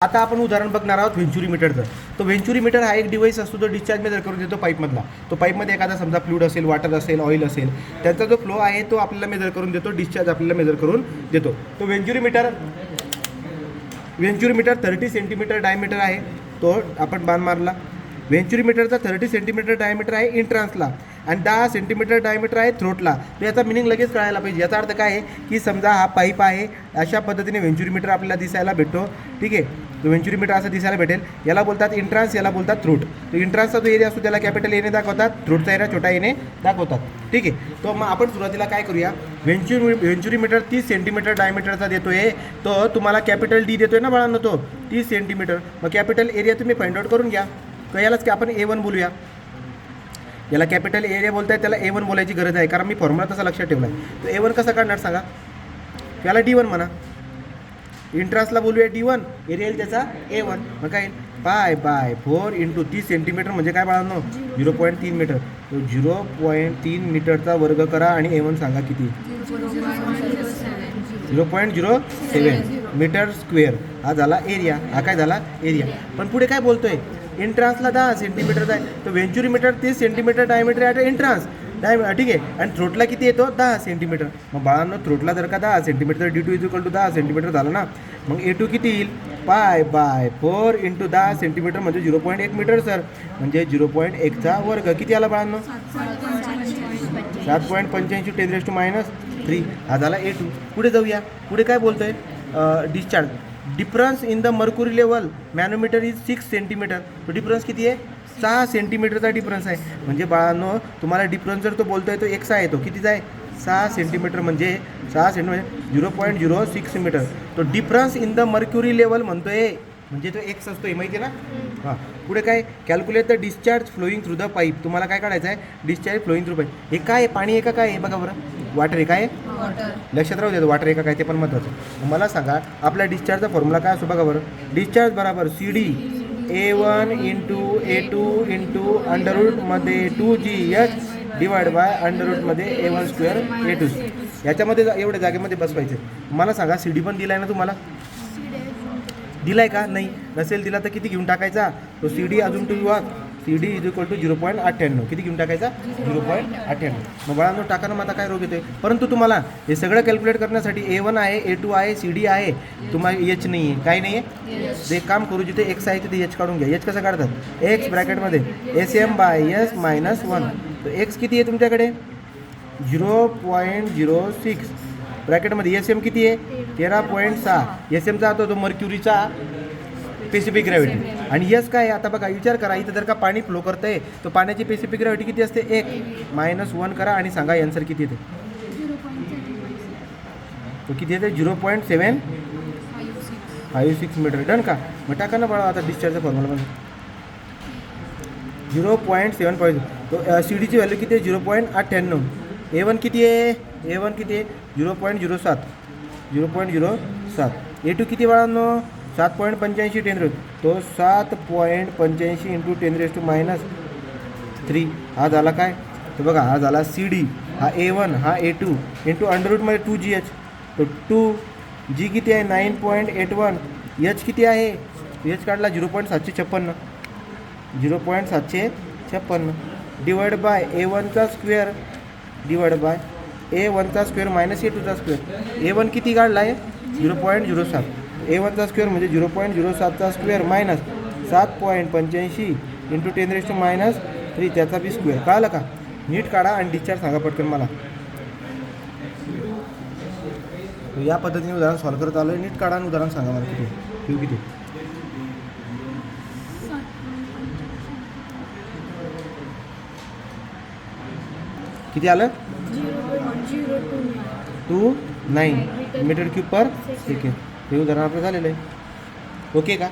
आता आपण उदाहरण बघणार आहोत व्हेंचुरी मीटरचं. तो व्हेंचुरी मीटर हा एक डिव्हाइस असतो जो डिस्चार्ज मेजर करून देतो पाईपमधला. तो पाईपमध्ये एखादा समजा फ्लूइड असेल, वॉटर असेल, ऑइल असेल, त्याचा जो फ्लो आहे तो आपल्याला मेजर करून देतो, डिस्चार्ज आपल्याला मेजर करून देतो. तो व्हेंचुरी मीटर 30 सेंटीमीटर डायमीटर आहे. तो आपण बाण मारला. व्हेंचुरी मीटरचा 30 सेंटीमीटर डायमीटर आहे इंट्रान्सला आणि 10 सेंटीमीटर डायमीटर आहे थ्रोटला. तर याचा मिनिंग लगेच कळायला पाहिजे. याचा अर्थ काय आहे की समजा हा पाईप आहे, अशा पद्धतीने व्हेंचुरी मीटर आपल्याला दिसायला भेटतो. ठीक आहे, तो व्हेंचुरी मीटर असं दिसायला भेटेल. याला बोलतात इंट्रान्स, याला बोलतात थ्रोट. तो इंट्रान्सचा जो एरिया असतो त्याला कॅपिटल एने दाखवतात, थ्रोटचा एरिया छोटा एने दाखवतात. ठीक आहे, तो मग आपण सुरुवातीला काय करूया, व्हेंचुरी मीटर 30 सेंटीमीटर डायमीटरचा देतो आहे. तो तुम्हाला कॅपिटल डी देतोय ना बाळांनो, तो 30 सेंटीमीटर. मग कॅपिटल एरिया तुम्ही फाइंड आउट करून घ्या. तर यालाच की आपण A1 बोलूया. याला कॅपिटल एरिया बोलताय, त्याला A1 बोलायची गरज आहे, कारण मी फॉर्म्युला तसा लक्षात ठेवला आहे. तर A1 कसा काढणार सांगा. याला D1 म्हणा. इंट्रान्सला बोलूया D1, एरिया येईल त्याचा A1. मग काय पाय बाय 4 इंटू 30 सेंटीमीटर म्हणजे काय बाळांनो 0.3 मीटर. तो 0.3 मीटरचा वर्ग करा आणि A1 सांगा किती. 0.07 मीटर स्क्वेअर हा झाला एरिया. हा काय झाला एरिया. पण पुढे काय बोलतोय, इंट्रान्सला 10 सेंटीमीटरचा आहे. तो व्हेंचुरी मीटर 30 सेंटीमीटर डायमीटर आहे इंट्रान्स ठीक आहे. आणि थ्रोटला किती येतो 10 सेंटीमीटर. मग बाळांनो थ्रोटला जर का 10 सेंटीमीटर D2 = 10 सेंटीमीटर झालं ना. मग A2 किती येईल, पाय बाय 4 इंटू 10 सेंटीमीटर म्हणजे 0.1 मीटर सर. म्हणजे 0.1चा वर्ग किती आला बाळांनो 7.85 10⁻³ हा झाला A2. पुढे जाऊया. पुढे काय बोलतोय, discharge difference in the mercury level manometer is 6 centimetre. तो डिफरन्स किती आहे 6 सेंटीमीटरचा डिफरन्स आहे. म्हणजे बाळांनो तुम्हाला डिफरन्स जर तो बोलतोय तो एक्स आहे, तो कितीचा आहे 6 सेंटीमीटर. म्हणजे 6 सेंटीमीटर 0.06 मीटर. तो difference in the mercury level म्हणतोय, म्हणजे तो एक्स असतोय माहिती आहे ना. हां, पुढे काय calculate the discharge flowing through the pipe. तुम्हाला काय काढायचं आहे डिस्चार्ज फ्लोईंग थ्रू पाईप. हे काय आहे, पाणी आहे का काय आहे बघा बरं. वॉटर आहे काय, लक्षात राहू द्या वॉटर आहे का काय ते पण महत्त्वाचं. मला सांगा आपल्या डिस्चार्जचा फॉर्म्युला काय असतो बघा बरं. डिस्चार्ज बरोबर CD A1 into A2 into अंडररूटमध्ये 2GH डिवाइड बाय अंडररूटमध्ये A1² A2. याच्यामध्ये एवढ्या जागेमध्ये बसवायचे. मला सांगा CD पण दिला आहे ना तुम्हाला, दिलाय का नाही. नसेल दिला तर किती घेऊन टाकायचा तो CD अजून टू युवा CD = 0.98. किती घेऊन टाकायचा 0.98. मग बाळांनो टाका ना. मग आता काय रोग येतोय. परंतु तुम्हाला हे सगळं कॅल्क्युलेट करण्यासाठी A1 आहे, A2 आहे, CD आहे, तुम्हाला H नाही आहे. काय नाही आहे. एक काम करू, जिथे X आहे तिथे H काढून घ्या. H कसं काढतात, X ब्रॅकेटमध्ये SM/S - 1. तर X किती आहे तुमच्याकडे 0.06 ब्रॅकेटमध्ये. SM किती आहे 13.6. SMचा होतो तो मर्क्युरीचा स्पेसिफिक ग्रॅव्हिटी. आणि यस काय आता बघा विचार करा, इथं जर का पाणी फ्लो करतंय तर पाण्याची स्पेसिफिक ग्रॅव्हिटी किती असते 1 -1 करा आणि सांगा आन्सर किती येते. तो किती येते 0.756 मीटर. डन का. मग टाका ना बाळा आता डिस्चार्जचा फॉर्म्युला 0.7. तो CDची व्हॅल्यू किती आहे 0.98. A1 किती आहे, A1 किती आहे 0.07. A2 किती बाळांनो 7.85 10. तो 7.85 इंटू 10⁻³ हा झाला काय. तर बघा हा झाला CD, हा A1, हा A2 इंटू अंडररूटमध्ये 2GH. तो 2G किती आहे 9.81. H किती आहे, H काढला 0.756. 0.756 डिवाइड बाय A1चा स्क्वेअर डिवाइड बाय A1चा स्क्वेअर मायनस A2चा स्क्वेअर. A1 किती काढला आहे 0.07. A1चा स्क्वेअर म्हणजे 0.07चा स्क्वेअर मायनस 7.85 इंटू 10⁻³ त्याचा बी स्क्वेअर. कळालं का. नीट काढा आणि डिस्चार्ज सांगा पटकन मला. या पद्धतीने उदाहरण सॉल्व करत आलो आहे. नीट काढा आणि उदाहरण सांगा मला किती क्यू किती. किती आलं 0.029 मीटर क्यूब पर सेकंड. हे उदाहरण आपलं झालेलं आहे. ओके का.